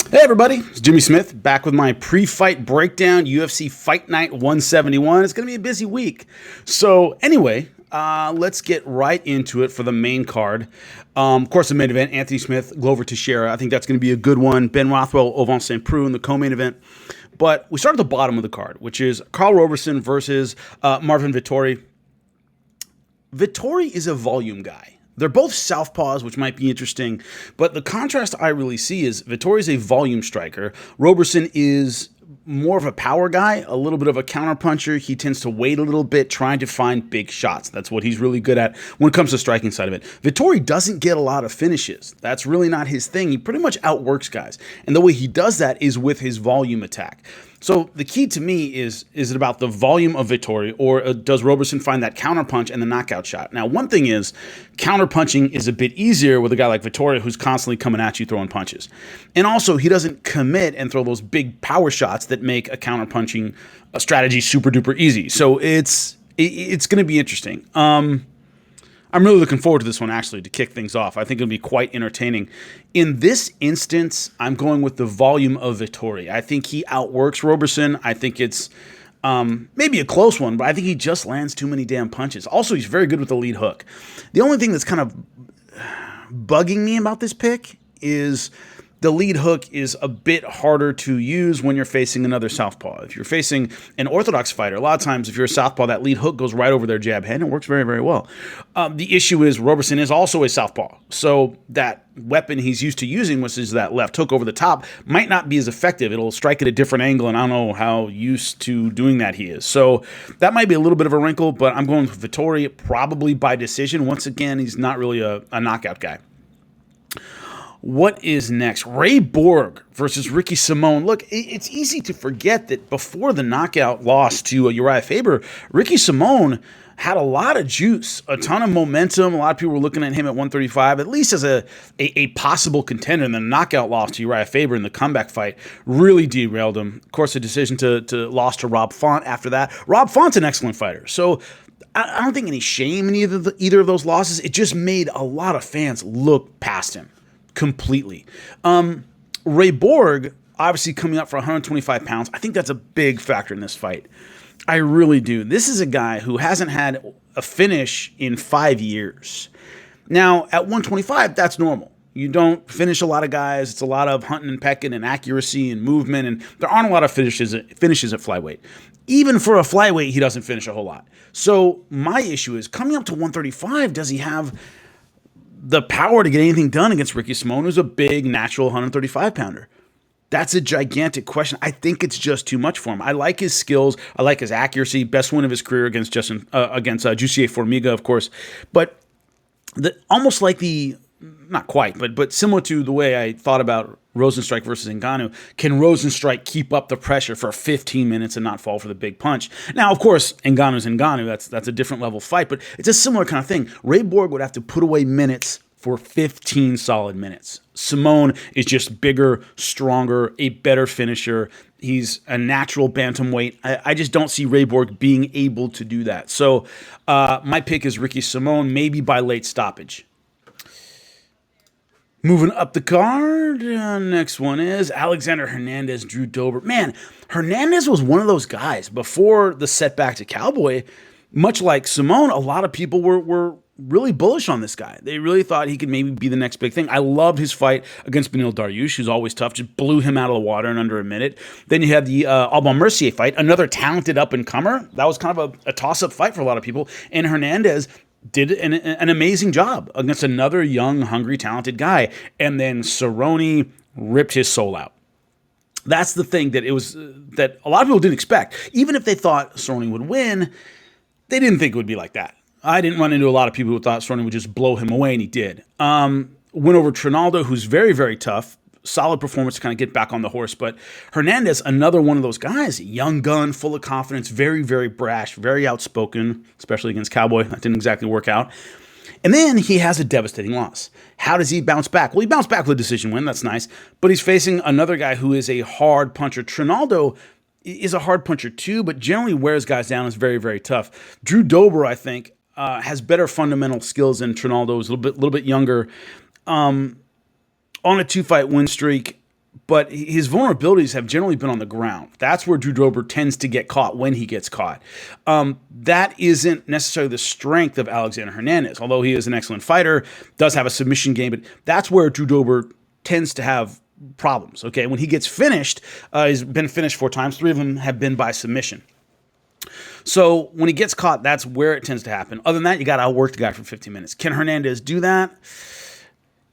Hey everybody, it's Jimmy Smith back with my pre-fight breakdown, UFC Fight Night 171. It's going to be a busy week. So anyway, let's get right into it for the main card. Of course, the main event, Anthony Smith, Glover Teixeira. I think that's going to be a good one. Ben Rothwell, Ovan St. Preux in the co-main event. But we start at the bottom of the card, which is Carl Roberson versus Marvin Vettori. Vettori is a volume guy. They're both southpaws, which might be interesting, but the contrast I really see is Vettori is a volume striker. Roberson is more of a power guy, a little bit of a counterpuncher. He tends to wait a little bit, trying to find big shots. That's what he's really good at when it comes to the striking side of it. Vettori doesn't get a lot of finishes. That's really not his thing. He pretty much outworks guys, and the way he does that is with his volume attack. So the key to me is it about the volume of Vettori, or does Roberson find that counterpunch and the knockout shot? Now, one thing is, counterpunching is a bit easier with a guy like Vettori who's constantly coming at you throwing punches. And also, he doesn't commit and throw those big power shots that make a counterpunching strategy super duper easy. So it's going to be interesting. I'm really looking forward to this one, actually, to kick things off. I think it'll be quite entertaining. In this instance, I'm going with the volume of Vettori. I think he outworks Roberson. I think it's maybe a close one, but I think he just lands too many damn punches. Also, he's very good with the lead hook. The only thing that's kind of bugging me about this pick is the lead hook is a bit harder to use when you're facing another southpaw. If you're facing an orthodox fighter, a lot of times if you're a southpaw, that lead hook goes right over their jab head and it works very, very well. The issue is Roberson is also a southpaw. So that weapon he's used to using, which is that left hook over the top, might not be as effective. It'll strike at a different angle, and I don't know how used to doing that he is. So that might be a little bit of a wrinkle, but I'm going with Vettori probably by decision. Once again, he's not really a knockout guy. What is next? Ray Borg versus Ricky Simone. Look, it's easy to forget that before the knockout loss to Uriah Faber, Ricky Simone had a lot of juice, a ton of momentum. A lot of people were looking at him at 135, at least as a possible contender. And the knockout loss to Uriah Faber in the comeback fight really derailed him. Of course, the decision to loss to Rob Font after that. Rob Font's an excellent fighter. So I don't think any shame in either of those losses. It just made a lot of fans look past him completely. Ray Borg, obviously coming up for 125 pounds. I think that's a big factor in this fight. I really do. This is a guy who hasn't had a finish in 5 years. Now, at 125, that's normal. You don't finish a lot of guys. It's a lot of hunting and pecking and accuracy and movement, and there aren't a lot of finishes at flyweight. Even for a flyweight, he doesn't finish a whole lot. So my issue is, coming up to 135, does he have the power to get anything done against Ricky Simone, who's a big, natural 135-pounder? That's a gigantic question. I think it's just too much for him. I like his skills. I like his accuracy. Best win of his career against Jussier Formiga, of course. But almost like not quite, but similar to the way I thought about Rosenstrike versus Ngannou, can Rosenstrike keep up the pressure for 15 minutes and not fall for the big punch? Now, of course, Ngannou's Ngannou. That's a different level fight, but it's a similar kind of thing. Ray Borg would have to put away minutes for 15 solid minutes. Simone is just bigger, stronger, a better finisher. He's a natural bantamweight. I just don't see Ray Borg being able to do that. So my pick is Ricky Simone, maybe by late stoppage. Moving up the card, next one is Alexander Hernandez, Drew Dober. Man, Hernandez was one of those guys before the setback to Cowboy. Much like Simone, a lot of people were really bullish on this guy. They really thought he could maybe be the next big thing. I loved his fight against Beneil Dariush, who's always tough, just blew him out of the water in under a minute. Then you had the Alban Mercier fight, another talented up-and-comer. That was kind of a toss-up fight for a lot of people. And Hernandez did an amazing job against another young, hungry, talented guy. And then Cerrone ripped his soul out. That's the thing that that a lot of people didn't expect. Even if they thought Cerrone would win, they didn't think it would be like that. I didn't run into a lot of people who thought Cerrone would just blow him away, and he did. Went over Trinaldo, who's very, very tough. Solid performance to kind of get back on the horse. But Hernandez, another one of those guys, young gun, full of confidence, very, very brash, very outspoken, especially against Cowboy. That didn't exactly work out. And then he has a devastating loss. How does he bounce back? Well, he bounced back with a decision win. That's nice. But he's facing another guy who is a hard puncher. Trinaldo is a hard puncher too, but generally wears guys down. Is very, very tough. Drew Dober, I think, has better fundamental skills than Trinaldo. Is a little bit younger. On a 2-fight win streak, but his vulnerabilities have generally been on the ground. That's where Drew Dober tends to get caught when he gets caught. That isn't necessarily the strength of Alexander Hernandez, although he is an excellent fighter, does have a submission game, but that's where Drew Dober tends to have problems. Okay, when he gets finished, he's been finished 4 times. 3 of them have been by submission. So when he gets caught, that's where it tends to happen. Other than that, you got to outwork the guy for 15 minutes. Can Hernandez do that?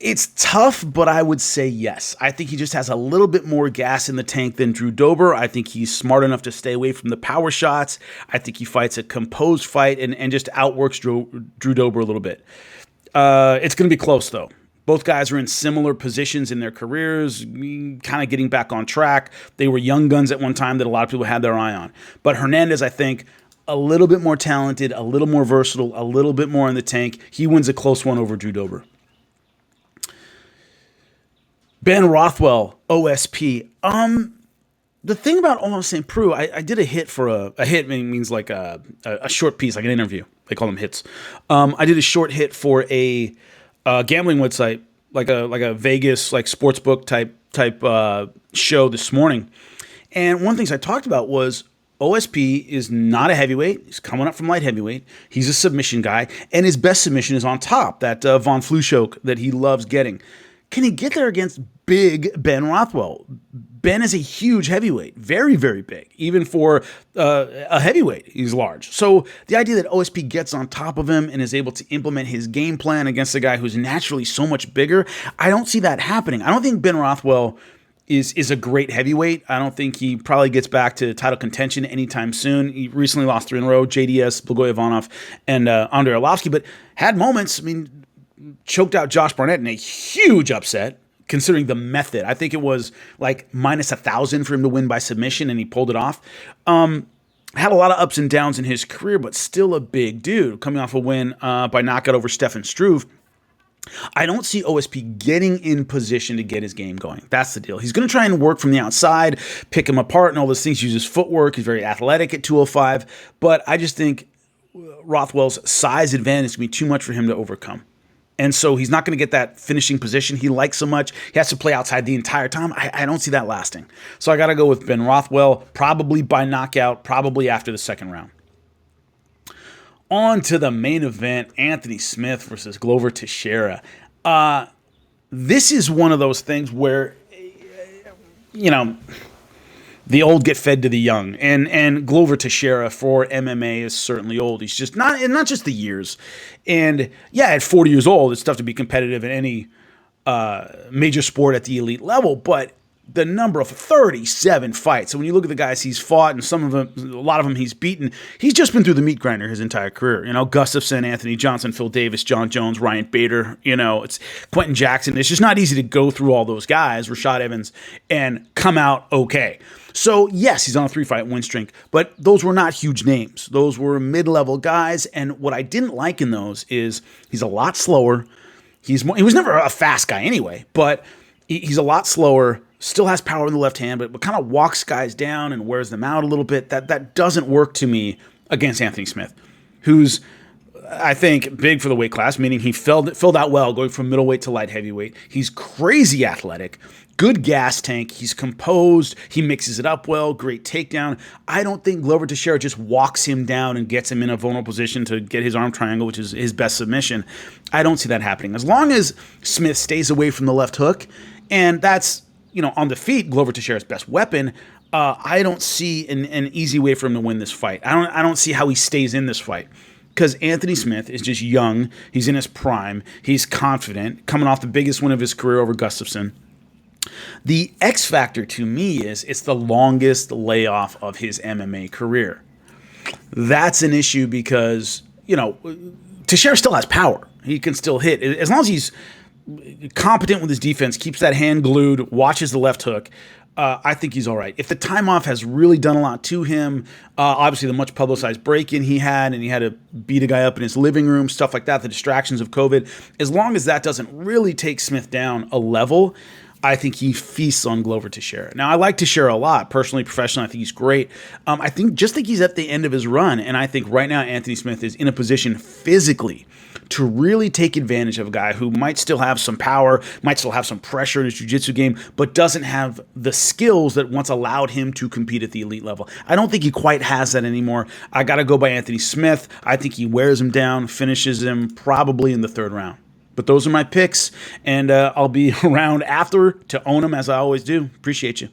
It's tough, but I would say yes. I think he just has a little bit more gas in the tank than Drew Dober. I think he's smart enough to stay away from the power shots. I think he fights a composed fight and just outworks Drew Dober a little bit. It's going to be close, though. Both guys are in similar positions in their careers, kind of getting back on track. They were young guns at one time that a lot of people had their eye on. But Hernandez, I think, a little bit more talented, a little more versatile, a little bit more in the tank. He wins a close one over Drew Dober. Ben Rothwell, OSP. The thing about Omar St. Preux, I did a hit for a hit means like a short piece, like an interview. They call them hits. I did a short hit for a gambling website, like a Vegas like sportsbook type show this morning. And one of the things I talked about was OSP is not a heavyweight. He's coming up from light heavyweight. He's a submission guy, and his best submission is on top, that Von Flue choke that he loves getting. Can he get there against big Ben Rothwell? Ben is a huge heavyweight, very, very big. Even for a heavyweight, he's large. So the idea that OSP gets on top of him and is able to implement his game plan against a guy who's naturally so much bigger, I don't see that happening. I don't think Ben Rothwell is a great heavyweight. I don't think he probably gets back to title contention anytime soon. He recently lost 3 in a row, JDS, Blagoy Ivanov, and Andrei Arlovsky, but had moments. I mean, choked out Josh Barnett in a huge upset, considering the method. I think it was like minus 1,000 for him to win by submission, and he pulled it off. Had a lot of ups and downs in his career, but still a big dude, coming off a win by knockout over Stefan Struve. I don't see OSP getting in position to get his game going. That's the deal. He's going to try and work from the outside, pick him apart and all those things, use his footwork. He's very athletic at 205, but I just think Rothwell's size advantage is going to be too much for him to overcome. And so he's not going to get that finishing position he likes so much. He has to play outside the entire time. I don't see that lasting. So I got to go with Ben Rothwell, probably by knockout, probably after the second round. On to the main event, Anthony Smith versus Glover Teixeira. This is one of those things where, the old get fed to the young, and Glover Teixeira for MMA is certainly old. He's just not just the years. And yeah, at 40 years old, it's tough to be competitive in any major sport at the elite level, but the number of 37 fights. So when you look at the guys he's fought, and some of them, a lot of them he's beaten, he's just been through the meat grinder his entire career. Gustafsson, Anthony Johnson, Phil Davis, John Jones, Ryan Bader, it's Quentin Jackson. It's just not easy to go through all those guys, Rashad Evans, and come out okay. So yes, he's on a 3-fight win streak, but those were not huge names. Those were mid-level guys, and what I didn't like in those is he's a lot slower. He was never a fast guy anyway, but he's a lot slower, still has power in the left hand, but kind of walks guys down and wears them out a little bit. That doesn't work to me against Anthony Smith, who's, I think, big for the weight class, meaning he filled out well going from middleweight to light heavyweight. He's crazy athletic, good gas tank. He's composed. He mixes it up well. Great takedown. I don't think Glover Teixeira just walks him down and gets him in a vulnerable position to get his arm triangle, which is his best submission. I don't see that happening. As long as Smith stays away from the left hook, and that's, on the feet, Glover Teixeira's best weapon, I don't see an easy way for him to win this fight. I don't see how he stays in this fight. Because Anthony Smith is just young. He's in his prime. He's confident, coming off the biggest win of his career over Gustafsson. The X factor to me is it's the longest layoff of his MMA career. That's an issue because, Teixeira still has power. He can still hit. As long as he's competent with his defense, keeps that hand glued, watches the left hook, I think he's all right. If the time off has really done a lot to him, obviously the much publicized break-in he had, and he had to beat a guy up in his living room, stuff like that, the distractions of COVID, as long as that doesn't really take Smith down a level, I think he feasts on Glover Teixeira. Now, I like Teixeira a lot. Personally, professionally, I think he's great. I think he's at the end of his run, and I think right now Anthony Smith is in a position physically to really take advantage of a guy who might still have some power, might still have some pressure in his jiu-jitsu game, but doesn't have the skills that once allowed him to compete at the elite level. I don't think he quite has that anymore. I got to go by Anthony Smith. I think he wears him down, finishes him probably in the third round. But those are my picks, and I'll be around after to own them as I always do. Appreciate you.